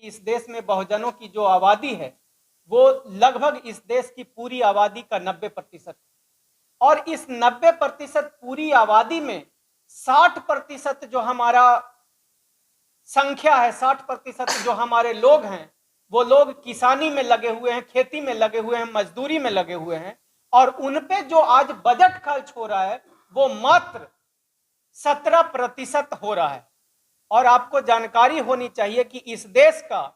इस देश में बहुजनों की जो आबादी है वो लगभग इस देश की पूरी आबादी का 90% है। और इस 90% पूरी आबादी में 60% जो हमारा संख्या है, 60% जो हमारे लोग हैं, वो लोग किसानी में लगे हुए हैं, खेती में लगे हुए हैं, मजदूरी में लगे हुए हैं। और उन पे जो आज बजट खर्च हो रहा है वो मात्र 17% हो रहा है। और आपको जानकारी होनी चाहिए कि इस देश का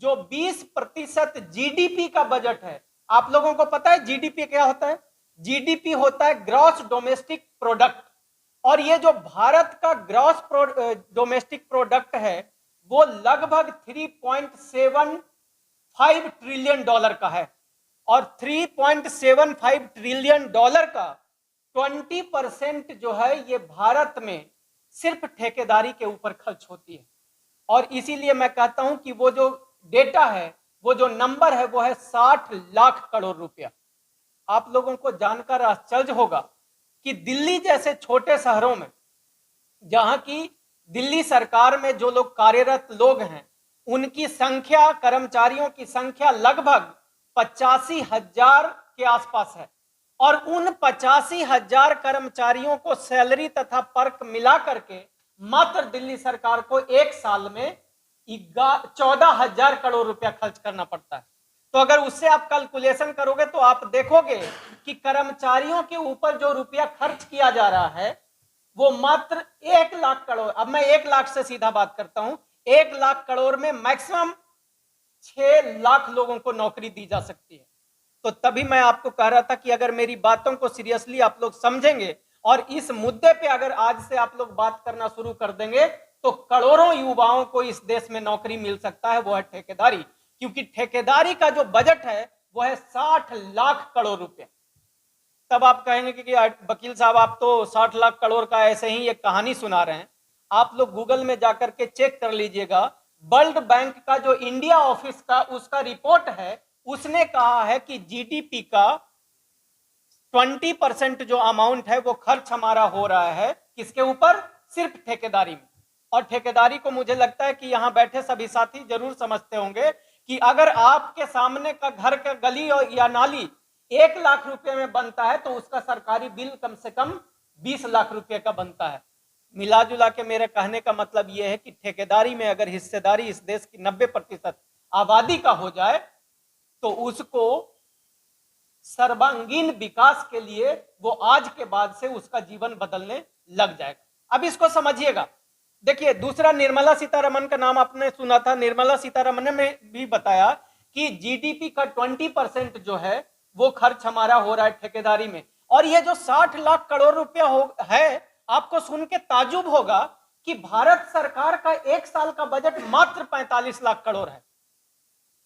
जो 20% जीडीपी का बजट है, आप लोगों को पता है जीडीपी क्या होता है? जीडीपी होता है ग्रॉस डोमेस्टिक प्रोडक्ट। और ये जो भारत का ग्रॉस डोमेस्टिक प्रोडक्ट है वो लगभग 3.75 ट्रिलियन डॉलर का है। और 3.75 ट्रिलियन डॉलर का 20% जो है ये भारत में सिर्फ ठेकेदारी के ऊपर खर्च होती है। और इसीलिए मैं कहता हूं कि वो जो डेटा है, वो जो नंबर है, वो है 60 लाख करोड़ रुपया। आप लोगों को जानकर आश्चर्य होगा कि दिल्ली जैसे छोटे शहरों में, जहां की दिल्ली सरकार में जो लोग कार्यरत लोग हैं उनकी संख्या, कर्मचारियों की संख्या लगभग 85,000 के आसपास है। और उन 85,000 कर्मचारियों को सैलरी तथा पर्क मिला करके मात्र दिल्ली सरकार को एक साल में 14,000 करोड़ रुपया खर्च करना पड़ता है। तो अगर उससे आप कैलकुलेशन करोगे तो आप देखोगे कि कर्मचारियों के ऊपर जो रुपया खर्च किया जा रहा है वो मात्र 1,00,000 करोड़। अब मैं 1,00,000 से सीधा बात करता हूं, 1,00,000 करोड़ में मैक्सिमम 6 लाख लोगों को नौकरी दी जा सकती है। तो तभी मैं आपको कह रहा था कि अगर मेरी बातों को सीरियसली आप लोग समझेंगे और इस मुद्दे पे अगर आज से आप लोग बात करना शुरू कर देंगे तो करोड़ों युवाओं को इस देश में नौकरी मिल सकता है, वो है ठेकेदारी। क्योंकि ठेकेदारी का जो बजट है वो है 60 लाख करोड़ रुपए। तब आप कहेंगे कि वकील साहब आप तो 60 लाख करोड़ का ऐसे ही एक कहानी सुना रहे हैं। आप लोग गूगल में जाकर के चेक कर लीजिएगा, वर्ल्ड बैंक का जो इंडिया ऑफिस का उसका रिपोर्ट है, उसने कहा है कि जीडीपी का 20% जो अमाउंट है वो खर्च हमारा हो रहा है किसके ऊपर? सिर्फ ठेकेदारी में। और ठेकेदारी को मुझे लगता है कि यहां बैठे सभी साथी जरूर समझते होंगे कि अगर आपके सामने का घर का गली या नाली 1,00,000 रुपए में बनता है तो उसका सरकारी बिल कम से कम 20 लाख रुपए का बनता है। मिला जुला के मेरे कहने का मतलब यह है कि ठेकेदारी में अगर हिस्सेदारी इस देश की 90% आबादी का हो जाए तो उसको सर्वांगीण विकास के लिए वो आज के बाद से उसका जीवन बदलने लग जाएगा। अब इसको समझिएगा। देखिए, दूसरा निर्मला सीतारमण का नाम आपने सुना था। निर्मला सीतारमण ने भी बताया कि जीडीपी का 20% जो है वो खर्च हमारा हो रहा है ठेकेदारी में। और ये जो 60 लाख करोड़ रुपया है, आपको सुन के ताजुब होगा कि भारत सरकार का एक साल का बजट मात्र 45 लाख करोड़ है।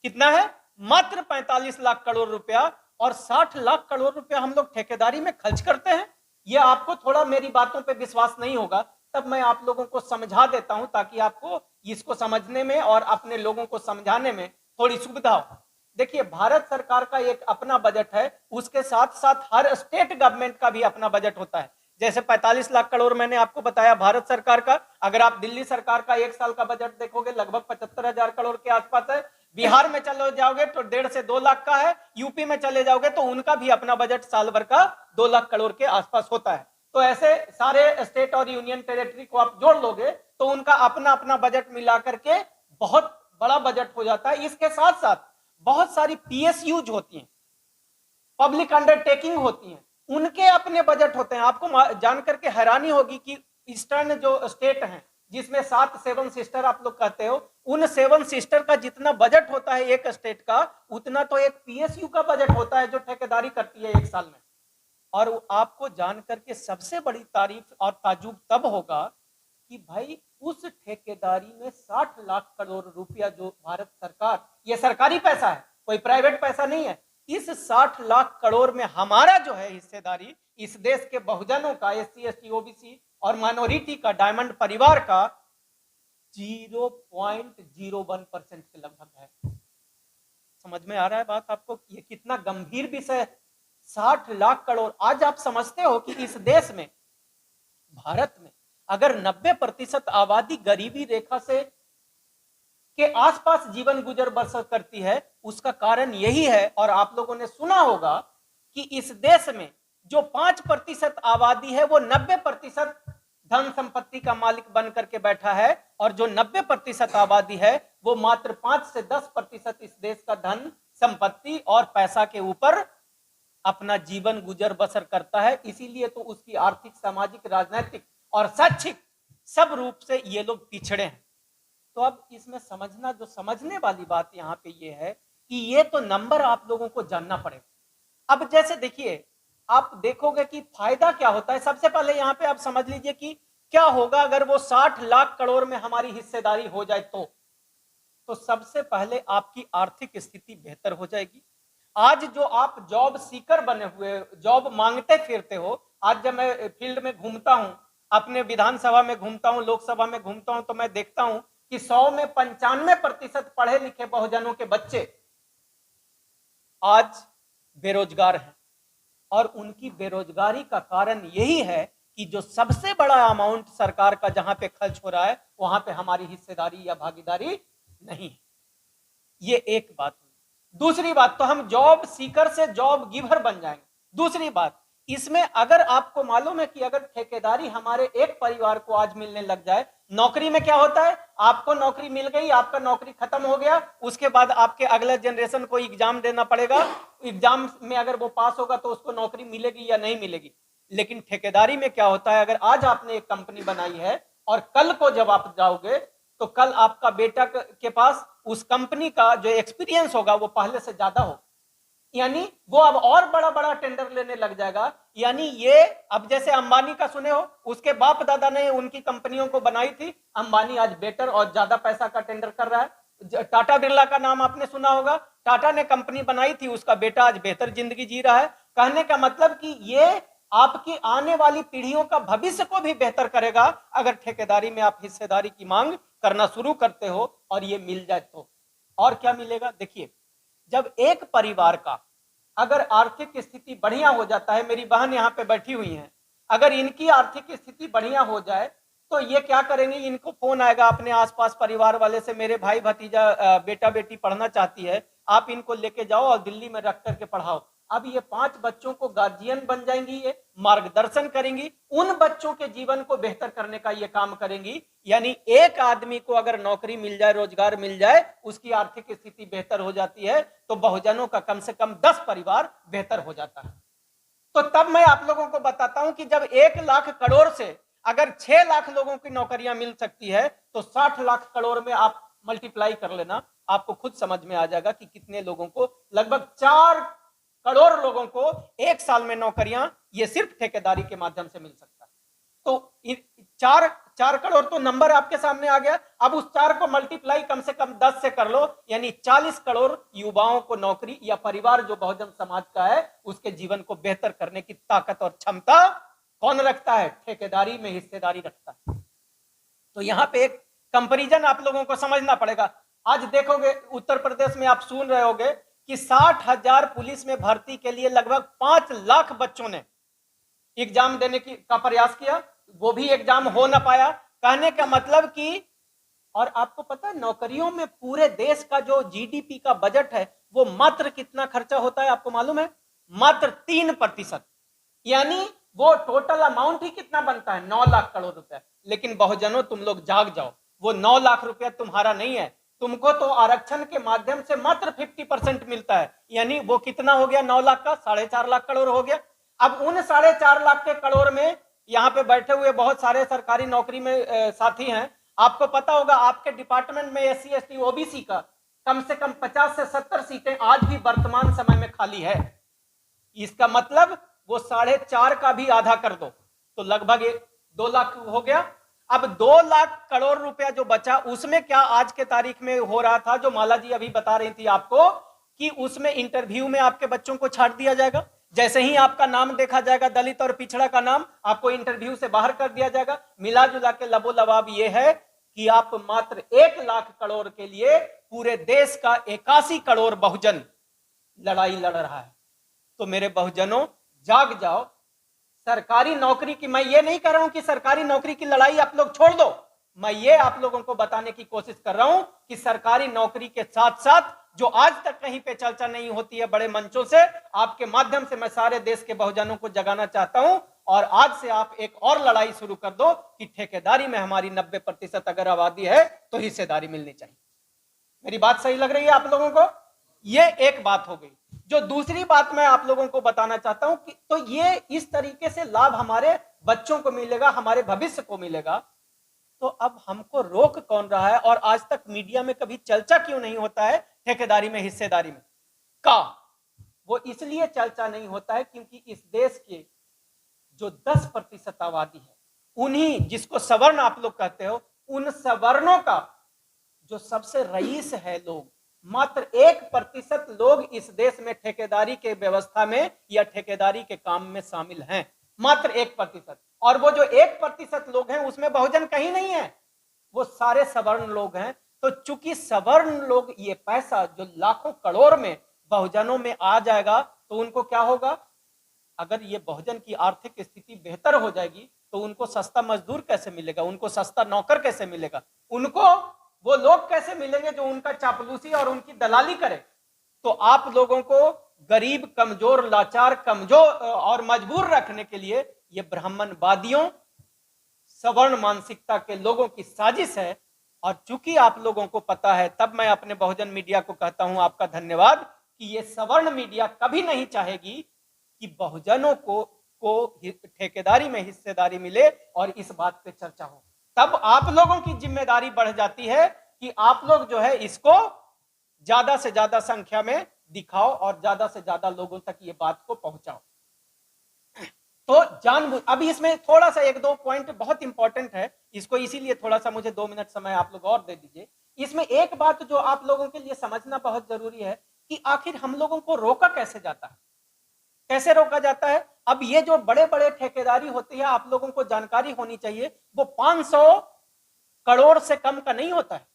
कितना है? मात्र 45 लाख करोड़ रुपया। और 60 लाख करोड़ रुपया हम लोग ठेकेदारी में खर्च करते हैं। यह आपको थोड़ा मेरी बातों पे विश्वास नहीं होगा, तब मैं आप लोगों को समझा देता हूं ताकि आपको इसको समझने में और अपने लोगों को समझाने में थोड़ी सुविधा हो। देखिए, भारत सरकार का एक अपना बजट है, उसके साथ साथ हर स्टेट गवर्नमेंट का भी अपना बजट होता है। जैसे 45 लाख करोड़ मैंने आपको बताया भारत सरकार का, अगर आप दिल्ली सरकार का एक साल का बजट देखोगे लगभग 75,000 करोड़ के आसपास है। बिहार में चले जाओगे तो 1.5 से 2 लाख का है। यूपी में चले जाओगे तो उनका भी अपना बजट साल भर का 2 लाख करोड़ के आसपास होता है। तो ऐसे सारे स्टेट और यूनियन टेरिटरी को आप जोड़ लोगे तो उनका अपना अपना बजट मिला करके बहुत बड़ा बजट हो जाता है। इसके साथ साथ बहुत सारी पीएसयूज होती हैं, पब्लिक अंडरटेकिंग होती हैं, उनके अपने बजट होते हैं। आपको जानकर के हैरानी होगी कि ईस्टर्न जो स्टेट हैं जिसमें 7 7 सिस्टर आप लोग कहते हो, उन 7 सिस्टर का जितना बजट होता है एक स्टेट का, उतना तो एक पीएसयू का बजट होता है जो ठेकेदारी करती है एक साल में। और आपको जानकर के सबसे बड़ी तारीफ और ताजुब तब होगा कि भाई उस ठेकेदारी में 60 लाख करोड़ रुपया जो भारत सरकार, ये सरकारी पैसा है, कोई प्राइवेट पैसा नहीं है, इस 60 लाख करोड़ में हमारा जो है हिस्सेदारी इस देश के बहुजनों का, एससी एसटी ओबीसी और माइनॉरिटी का, डायमंड परिवार का 0.01% के लगभग है। समझ में आ रहा है बात आपको? ये कितना गंभीर विषय है। 60 लाख करोड़। आज आप समझते हो कि इस देश में, भारत में अगर 90% आबादी गरीबी रेखा से के आसपास जीवन गुजर बसर करती है, उसका कारण यही है। और आप लोगों ने सुना होगा कि इस देश में जो 5% आबादी है वो 90% धन संपत्ति का मालिक बन करके बैठा है, और जो 90% आबादी है वो मात्र 5 से 10% इस देश का धन संपत्ति और पैसा के ऊपर अपना जीवन गुजर बसर करता है। इसीलिए तो उसकी आर्थिक, सामाजिक, राजनीतिक और शैक्षिक सब रूप से ये लोग पिछड़े हैं। तो अब इसमें समझना, जो समझने वाली बात यहाँ पे ये है कि ये तो नंबर आप लोगों को जानना पड़ेगा। अब जैसे देखिए, आप देखोगे कि फायदा क्या होता है। सबसे पहले यहाँ पे आप समझ लीजिए कि क्या होगा अगर वो 60 लाख करोड़ में हमारी हिस्सेदारी हो जाए तो सबसे पहले आपकी आर्थिक स्थिति बेहतर हो जाएगी। आज जो आप जॉब सीकर बने हुए, जॉब मांगते फिरते हो, आज जब मैं फील्ड में घूमता हूं, अपने विधानसभा में घूमता हूं, लोकसभा में घूमता हूं, तो मैं देखता हूं कि 100 में 95% पढ़े लिखे बहुजनों के बच्चे आज बेरोजगार हैं। और उनकी बेरोजगारी का कारण यही है कि जो सबसे बड़ा अमाउंट सरकार का जहां पे खर्च हो रहा है, वहां पे हमारी हिस्सेदारी या भागीदारी नहीं है। ये एक बात हुई। दूसरी बात, तो हम जॉब सीकर से जॉब गिवर बन जाएंगे। दूसरी बात, इसमें अगर आपको मालूम है कि अगर ठेकेदारी हमारे एक परिवार को आज मिलने लग जाए, नौकरी में क्या होता है, आपको नौकरी मिल गई, आपका नौकरी खत्म हो गया, उसके बाद आपके अगले जनरेशन को एग्जाम देना पड़ेगा। एग्जाम में अगर वो पास होगा तो उसको नौकरी मिलेगी या नहीं मिलेगी। लेकिन ठेकेदारी में क्या होता है, अगर आज आपने एक कंपनी बनाई है और कल को जब आप जाओगे तो कल आपका बेटा के पास उस कंपनी का जो एक्सपीरियंस होगा वो पहले से ज्यादा हो, यानी वो अब और बड़ा बड़ा टेंडर लेने लग जाएगा। यानी ये अब जैसे अंबानी का सुने हो, उसके बाप दादा ने उनकी कंपनियों को बनाई थी, अंबानी आज बेटर और ज्यादा पैसा का टेंडर कर रहा है। टाटा बिरला का नाम आपने सुना होगा, टाटा ने कंपनी बनाई थी, उसका बेटा आज बेहतर जिंदगी जी रहा है। कहने का मतलब कि ये आपकी आने वाली पीढ़ियों का भविष्य को भी बेहतर करेगा अगर ठेकेदारी में आप हिस्सेदारी की मांग करना शुरू करते हो और ये मिल जाए तो। और क्या मिलेगा, देखिए, जब एक परिवार का अगर आर्थिक स्थिति बढ़िया हो जाता है, मेरी बहन यहाँ पे बैठी हुई हैं, अगर इनकी आर्थिक स्थिति बढ़िया हो जाए तो ये क्या करेंगे, इनको फोन आएगा अपने आसपास परिवार वाले से, मेरे भाई भतीजा बेटा बेटी पढ़ना चाहती है, आप इनको लेके जाओ और दिल्ली में रख करके पढ़ाओ। अब ये 5 बच्चों को गार्जियन बन जाएंगी, ये मार्गदर्शन करेंगी, उन बच्चों के जीवन को बेहतर करने का ये काम करेंगी। यानी एक आदमी को अगर नौकरी मिल जाए, रोजगार मिल जाए, उसकी आर्थिक स्थिति बेहतर हो जाती है, तो बहुजनों का कम से कम 10 परिवार बेहतर हो जाता है। तो तब मैं आप लोगों को बताता हूं कि जब 1 लाख करोड़ से अगर 6 लाख लोगों की नौकरियां मिल सकती है, तो 60 लाख करोड़ में आप मल्टीप्लाई कर लेना, आपको खुद समझ में आ जाएगा कि कितने लोगों को, लगभग 4 करोड़ लोगों को एक साल में नौकरियां ये सिर्फ ठेकेदारी के माध्यम से मिल सकता है। तो 4 करोड़ तो नंबर आपके सामने आ गया। अब उस 4 को मल्टीप्लाई कम से कम 10 से कर लो, यानी 40 करोड़ युवाओं को नौकरी, या परिवार जो बहुजन समाज का है उसके जीवन को बेहतर करने की ताकत और क्षमता कौन रखता है, ठेकेदारी में हिस्सेदारी रखता है। तो यहां पे एक कंपैरिजन आप लोगों को समझना पड़ेगा। आज देखोगे उत्तर प्रदेश में आप सुन रहे होगे कि 60,000 पुलिस में भर्ती के लिए लगभग 5 लाख बच्चों ने एग्जाम देने का प्रयास किया, वो भी एग्जाम हो ना पाया। कहने का मतलब कि, और आपको पता है नौकरियों में पूरे देश का जो जीडीपी का बजट है वो मात्र कितना खर्चा होता है, आपको मालूम है? मात्र 3%। यानी वो टोटल अमाउंट ही कितना बनता है, 9 लाख करोड़ रुपए। लेकिन बहुजनों तुम लोग जाग जाओ, वो 9 लाख रुपया तुम्हारा नहीं है, तुमको तो आरक्षण के माध्यम से मात्र 50% मिलता है। यानी वो कितना हो गया, 9 लाख का 4.5 लाख करोड़ हो गया। अब उन 4.5 लाख के करोड़ में यहाँ पे बैठे हुए बहुत सारे सरकारी नौकरी में साथी हैं, आपको पता होगा आपके डिपार्टमेंट में SC ST OBC का कम से कम 50 से 70 सीटें आज भी वर्तमान समय में खाली है। इसका मतलब वो 4.5 का भी आधा कर दो तो लगभग 2 लाख हो गया। अब 2 लाख करोड़ रुपया जो बचा, उसमें क्या आज के तारीख में हो रहा था, जो माला जी अभी बता रही थी आपको, कि उसमें इंटरव्यू में आपके बच्चों को छाट दिया जाएगा। जैसे ही आपका नाम देखा जाएगा, दलित और पिछड़ा का नाम, आपको इंटरव्यू से बाहर कर दिया जाएगा। मिला जुला के लबो लबाब ये है कि आप मात्र 1 लाख करोड़ के लिए पूरे देश का 81 करोड़ बहुजन लड़ाई लड़ रहा है। तो मेरे बहुजनों जाग जाओ, सरकारी नौकरी की, मैं ये नहीं कर रहा हूं कि सरकारी नौकरी की लड़ाई आप लोग छोड़ दो, मैं ये आप लोगों को बताने की कोशिश कर रहा हूं कि सरकारी नौकरी के साथ साथ जो आज तक कहीं पे चर्चा नहीं होती है बड़े मंचों से, आपके माध्यम से मैं सारे देश के बहुजनों को जगाना चाहता हूं। और आज से आप एक और लड़ाई शुरू कर दो कि ठेकेदारी में हमारी 90% अगर आबादी है तो हिस्सेदारी मिलनी चाहिए। मेरी बात सही लग रही है आप लोगों को? ये एक बात हो गई। जो दूसरी बात मैं आप लोगों को बताना चाहता हूं कि तो ये इस तरीके से लाभ हमारे बच्चों को मिलेगा, हमारे भविष्य को मिलेगा। तो अब हमको रोक कौन रहा है? और आज तक मीडिया में कभी चर्चा क्यों नहीं होता है ठेकेदारी में, हिस्सेदारी में का? वो इसलिए चर्चा नहीं होता है क्योंकि इस देश के जो 10% आबादी है, उन्हीं, जिसको सवर्ण आप लोग कहते हो, उन सवर्णों का जो सबसे रईस है लोग, मात्र 1% लोग इस देश में ठेकेदारी के व्यवस्था में या ठेकेदारी के काम में शामिल हैं, मात्र 1%। और वो जो 1% लोग हैं उसमें बहुजन कहीं नहीं है, वो सारे सवर्ण लोग हैं। तो चूंकि सवर्ण लोग ये पैसा जो लाखों करोड़ में बहुजनों में आ जाएगा, तो उनको क्या होगा? अगर ये बहुजन की आर्थिक स्थिति बेहतर हो जाएगी तो उनको सस्ता मजदूर कैसे मिलेगा, उनको सस्ता नौकर कैसे मिलेगा, उनको वो लोग कैसे मिलेंगे जो उनका चापलूसी और उनकी दलाली करे? तो आप लोगों को गरीब, कमजोर, लाचार, कमजोर और मजबूर रखने के लिए ये ब्राह्मणवादियों, सवर्ण मानसिकता के लोगों की साजिश है। और चूंकि आप लोगों को पता है, तब मैं अपने बहुजन मीडिया को कहता हूं आपका धन्यवाद कि ये सवर्ण मीडिया कभी नहीं चाहेगी कि बहुजनों को ठेकेदारी में हिस्सेदारी मिले और इस बात पे चर्चा हो। तब आप लोगों की जिम्मेदारी बढ़ जाती है कि आप लोग जो है इसको ज्यादा से ज्यादा संख्या में दिखाओ और ज्यादा से ज्यादा लोगों तक ये बात को पहुंचाओ। तो जानबूझ, अभी इसमें थोड़ा सा एक दो पॉइंट बहुत इंपॉर्टेंट है, इसको इसीलिए थोड़ा सा मुझे 2 मिनट समय आप लोग और दे दीजिए। इसमें एक बात जो आप लोगों के लिए समझना बहुत जरूरी है कि आखिर हम लोगों को रोका कैसे जाता है, कैसे रोका जाता है? अब ये जो बड़े बड़े ठेकेदारी होती है, आप लोगों को जानकारी होनी चाहिए, वो 500 करोड़ से कम का नहीं होता है।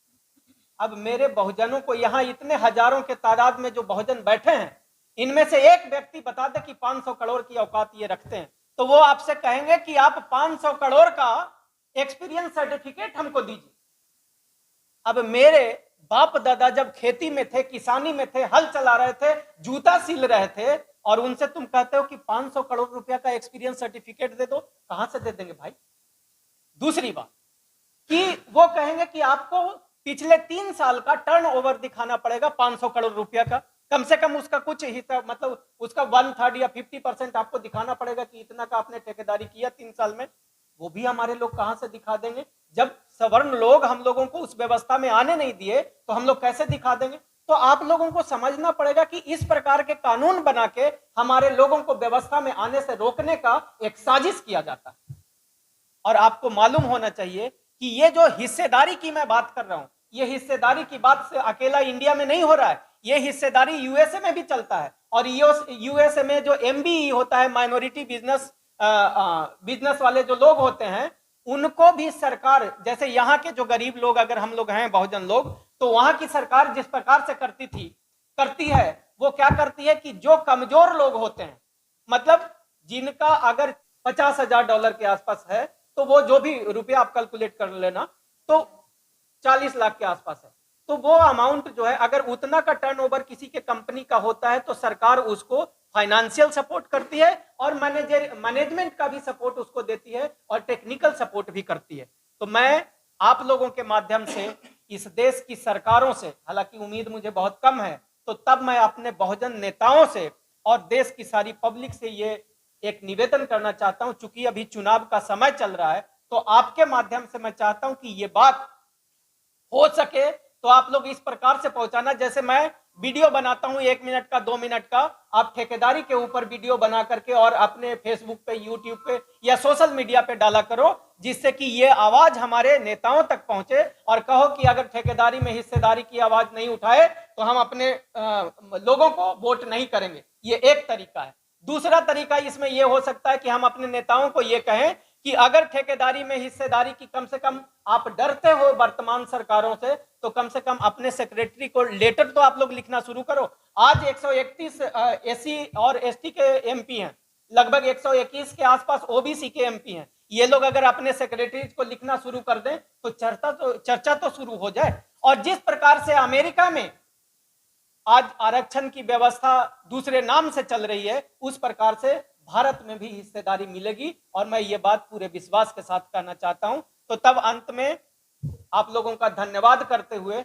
अब मेरे बहुजनों को यहां इतने हजारों के तादाद में जो बहुजन बैठे हैं, इनमें से एक व्यक्ति बता दे कि 500 करोड़ की औकात ये रखते हैं, तो वो आपसे कहेंगे कि आप 500 करोड़ का एक्सपीरियंस सर्टिफिकेट हमको दीजिए। अब मेरे बाप दादा जब खेती में थे, किसानी में थे, हल चला रहे थे, जूता सिल रहे थे, और उनसे तुम कहते हो कि 500 करोड़ रुपया का एक्सपीरियंस सर्टिफिकेट दे दो, कहां से दे देंगे भाई? दूसरी बात कि वो कहेंगे कि आपको पिछले 3 साल का टर्नओवर दिखाना पड़ेगा 500 करोड़ रुपया का, कम से कम उसका कुछ हिस्सा, मतलब उसका 1/3 या 50% आपको दिखाना पड़ेगा कि इतना का आपने ठेकेदारी किया 3 साल में। वो भी हमारे लोग कहां से दिखा देंगे? जब सवर्ण लोग हम लोगों को उस व्यवस्था में आने नहीं दिए तो हम लोग कैसे दिखा देंगे? तो आप लोगों को समझना पड़ेगा कि इस प्रकार के कानून बना के हमारे लोगों को व्यवस्था में आने से रोकने का एक साजिश किया जाता है। और आपको मालूम होना चाहिए कि ये जो हिस्सेदारी की मैं बात कर रहा हूं, ये हिस्सेदारी की बात से अकेला इंडिया में नहीं हो रहा है, ये हिस्सेदारी यूएसए में भी चलता है। और यूएसए में जो एमबीई होता है, माइनॉरिटी बिजनेस वाले जो लोग होते हैं, उनको भी सरकार, जैसे यहाँ के जो गरीब लोग, अगर हम लोग हैं बहुजन लोग, तो वहां की सरकार जिस प्रकार से करती है, वो क्या करती है कि जो कमजोर लोग होते हैं, मतलब जिनका अगर $50,000 के आसपास है, तो वो जो भी रुपया आप कैलकुलेट कर लेना, तो 40 लाख के आसपास है, तो वो अमाउंट जो है, अगर उतना का टर्नओवर किसी के कंपनी का होता है, तो सरकार उसको फाइनेंशियल सपोर्ट करती है और मैनेजमेंट का भी सपोर्ट उसको देती है और टेक्निकल सपोर्ट भी करती है। तो मैं आप लोगों के माध्यम से इस देश की सरकारों से, हालांकि उम्मीद मुझे बहुत कम है, तो तब मैं अपने बहुजन नेताओं से और देश की सारी पब्लिक से ये एक निवेदन करना चाहता हूं, चूंकि अभी चुनाव का समय चल रहा है, तो आपके माध्यम से मैं चाहता हूं कि ये बात हो सके तो आप लोग इस प्रकार से पहुंचाना, जैसे मैं वीडियो बनाता हूं 1 मिनट का, 2 मिनट का, आप ठेकेदारी के ऊपर वीडियो बना करके और अपने फेसबुक पे, यूट्यूब पे या सोशल मीडिया पे डाला करो, जिससे कि ये आवाज हमारे नेताओं तक पहुंचे और कहो कि अगर ठेकेदारी में हिस्सेदारी की आवाज नहीं उठाए तो हम अपने लोगों को वोट नहीं करेंगे। ये एक तरीका है। दूसरा तरीका इसमें यह हो सकता है कि हम अपने नेताओं को यह कहें कि अगर ठेकेदारी में हिस्सेदारी की कम से कम आप डरते हो वर्तमान सरकारों से, तो कम से कम अपने सेक्रेटरी को लेटर तो आप लोग लिखना शुरू करो। आज 131 एससी और एसटी के एमपी हैं, लगभग 121 के आसपास ओबीसी के एमपी हैं। ये लोग अगर अपने सेक्रेटरीज को लिखना शुरू कर दें तो चर्चा तो शुरू हो जाए। और जिस प्रकार से अमेरिका में आज आरक्षण की व्यवस्था दूसरे नाम से चल रही है, उस प्रकार से भारत में भी हिस्सेदारी मिलेगी। और मैं ये बात पूरे विश्वास के साथ कहना चाहता हूं। तो तब अंत में आप लोगों का धन्यवाद करते हुए